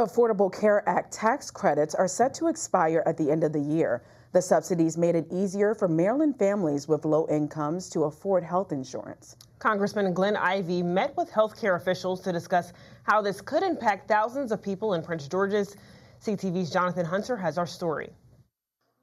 Affordable Care Act tax credits are set to expire at the end of the year. The subsidies made it easier for Maryland families with low incomes to afford health insurance. Congressman Glenn Ivey met with healthcare officials to discuss how this could impact thousands of people in Prince George's. CTV's Jonathan Hunter has our story.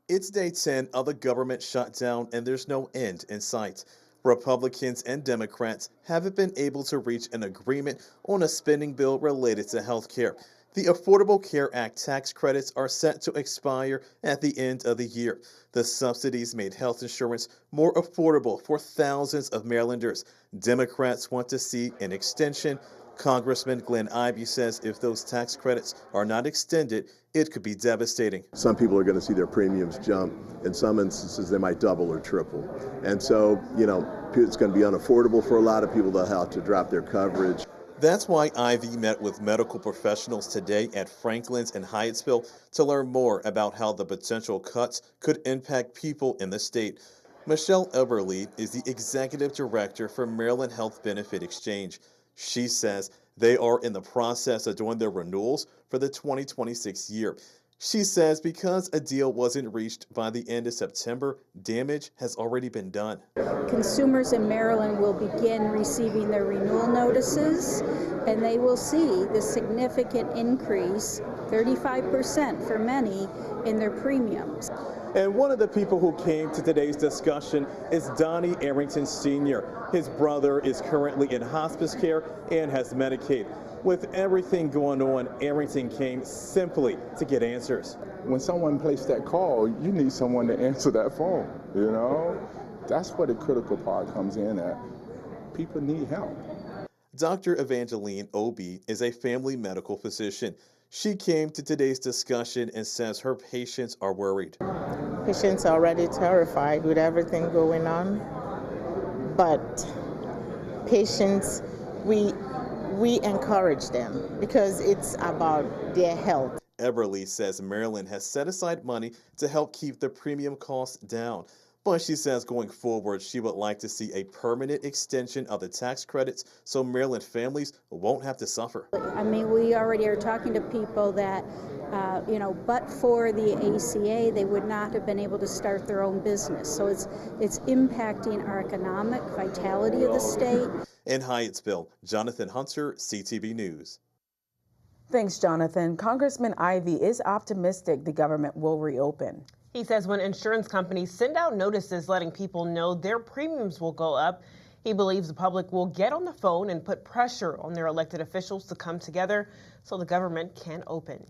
It's day 10 of the government shutdown, and there's no end in sight. Republicans and Democrats haven't been able to reach an agreement on a spending bill related to health care. The Affordable Care Act tax credits are set to expire at the end of the year. The subsidies made health insurance more affordable for thousands of Marylanders. Democrats want to see an extension. Congressman Glenn Ivey says if those tax credits are not extended, it could be devastating. Some people are going to see their premiums jump. In some instances, they might double or triple. And so, it's going to be unaffordable for a lot of people. They'll have to drop their coverage. That's why Ivey met with medical professionals today at Franklin's and Hyattsville to learn more about how the potential cuts could impact people in the state. Michelle Everly is the executive director for Maryland Health Benefit Exchange. She says they are in the process of doing their renewals for the 2026 year. She says because a deal wasn't reached by the end of September, damage has already been done. Consumers in Maryland will begin receiving their renewal notices, and they will see the significant increase, 35% for many, in their premiums. And one of the people who came to today's discussion is Donnie Arrington Sr. His brother is currently in hospice care and has Medicaid. With everything going on, Arrington came simply to get answers. When someone placed that call, you need someone to answer that phone, That's where the critical part comes in at. People need help. Dr. Evangeline Obi is a family medical physician. She came to today's discussion and says her patients are worried. Patients are already terrified with everything going on, but patients, we encourage them because it's about their health. Everly says Maryland has set aside money to help keep the premium costs down. But she says going forward, she would like to see a permanent extension of the tax credits so Maryland families won't have to suffer. I mean, we already are talking to people that, but for the ACA, they would not have been able to start their own business. So it's impacting our economic vitality of the state. In Hyattsville, Jonathan Hunter, CTV News. Thanks, Jonathan. Congressman Ivey is optimistic the government will reopen. He says when insurance companies send out notices letting people know their premiums will go up, he believes the public will get on the phone and put pressure on their elected officials to come together so the government can open.